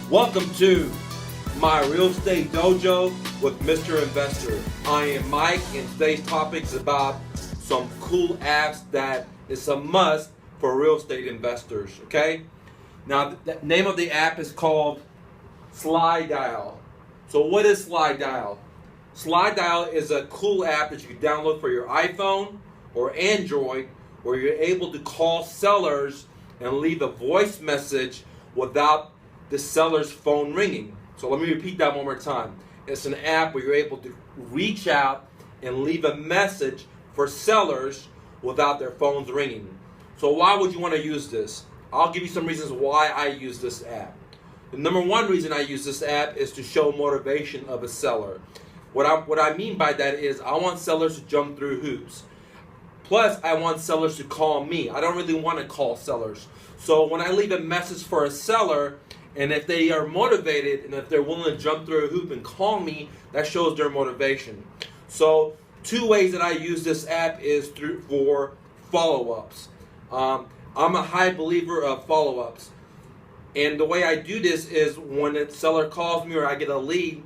Welcome to my real estate dojo with Mr. Investor. I am Mike, and today's topic is about some cool apps that is a must for real estate investors. Okay, now the name of the app is called Slide Dial. So what is Slide Dial? Slide Dial is a cool app that you can download for your iPhone or Android, where you're able to call sellers and leave a voice message without the seller's phone ringing. So let me repeat that one more time. It's an app where you're able to reach out and leave a message for sellers without their phones ringing. So why would you want to use this? I'll give you some reasons why I use this app. The number one reason I use this app is to show motivation of a seller. What I mean by that is I want sellers to jump through hoops. Plus, I want sellers to call me. I don't really want to call sellers. So when I leave a message for a seller, and if they are motivated and if they're willing to jump through a hoop and call me, that shows their motivation. So two ways that I use this app is for follow-ups. I'm a high believer of follow-ups. And the way I do this is when a seller calls me or I get a lead,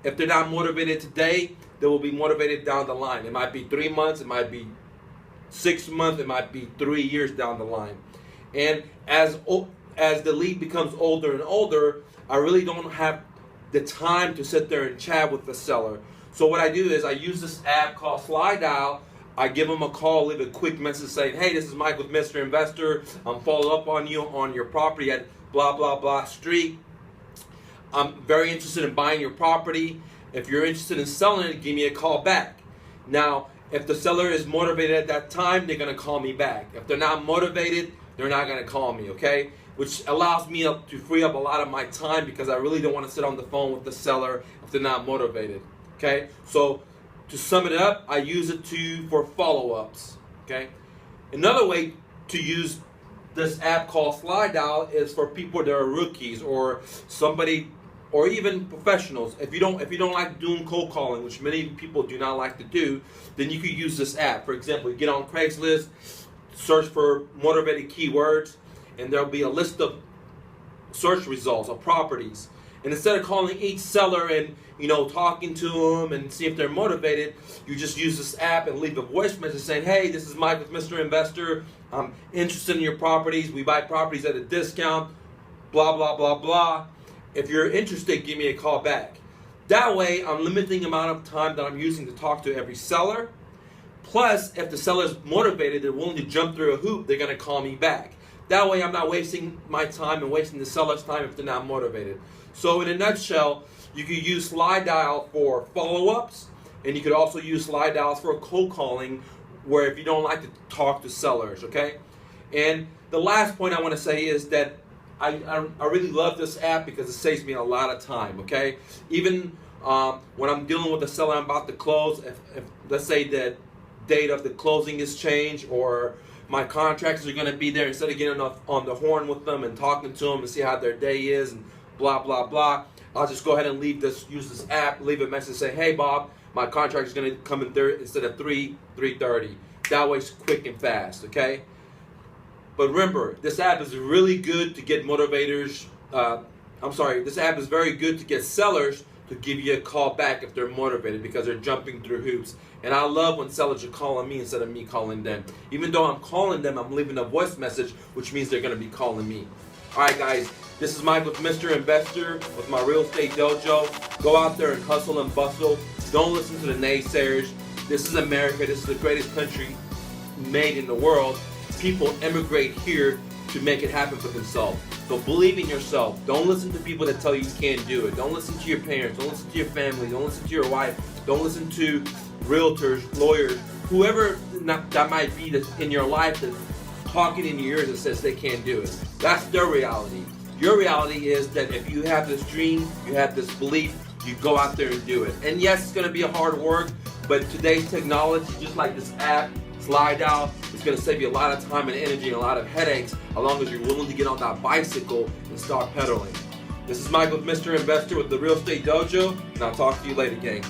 if they're not motivated today, they will be motivated down the line. It might be 3 months, it might be 6 months, it might be 3 years down the line. And as the lead becomes older and older, I really don't have the time to sit there and chat with the seller. So what I do is I use this app called Slide Dial. I give them a call, leave a quick message saying, hey, this is Mike with Mr. Investor. I'm following up on you on your property at blah, blah, blah street. I'm very interested in buying your property. If you're interested in selling it, give me a call back. Now, if the seller is motivated at that time, they're going to call me back. If they're not motivated, they're not going to call me, okay? Which allows me to free up a lot of my time because I really don't want to sit on the phone with the seller if they're not motivated, okay? So to sum it up, I use it for follow-ups, okay? Another way to use this app called Slide Dial is for people that are rookies or somebody, or even professionals. If you don't like doing cold calling, which many people do not like to do, then you could use this app. For example, you get on Craigslist, search for motivated keywords, and there'll be a list of search results of properties. And instead of calling each seller and talking to them and see if they're motivated, you just use this app and leave a voice message saying, hey, this is Mike with Mr. Investor. I'm interested in your properties. We buy properties at a discount, blah, blah, blah, blah. If you're interested, give me a call back. That way, I'm limiting the amount of time that I'm using to talk to every seller. Plus, if the seller's motivated, they're willing to jump through a hoop, they're going to call me back. That way, I'm not wasting my time and wasting the seller's time if they're not motivated. So in a nutshell, you could use Slide Dial for follow-ups, and you could also use Slide Dials for cold calling, where if you don't like to talk to sellers, okay? And the last point I want to say is that I really love this app because it saves me a lot of time, okay? Even when I'm dealing with a seller I'm about to close, if let's say the date of the closing is changed or my contractors are going to be there, instead of getting on the horn with them and talking to them and see how their day is and blah, blah, blah, I'll just go ahead and use this app, leave a message, say, hey, Bob, my contractor is going to come in instead of 3:30. That way it's quick and fast, okay? But remember, this app is really good to get motivators. This app is very good to get sellers to give you a call back if they're motivated because they're jumping through hoops. And I love when sellers are calling me instead of me calling them. Even though I'm calling them, I'm leaving a voice message, which means they're going to be calling me. All right, guys, this is Mike with Mr. Investor with my Real Estate Dojo. Go out there and hustle and bustle. Don't listen to the naysayers. This is America. This is the greatest country made in the world. People emigrate here to make it happen for themselves. So believe in yourself. Don't listen to people that tell you you can't do it. Don't listen to your parents. Don't listen to your family. Don't listen to your wife. Don't listen to realtors, lawyers, whoever that might be that's in your life that's talking in your ears that says they can't do it. That's their reality. Your reality is that if you have this dream, you have this belief, you go out there and do it. And yes, it's going to be a hard work, but today's technology, just like this app, Slide Dial, is going to save you a lot of time and energy and a lot of headaches as long as you're willing to get on that bicycle and start pedaling. This is Mike with Mr. Investor with the Real Estate Dojo, and I'll talk to you later, gang.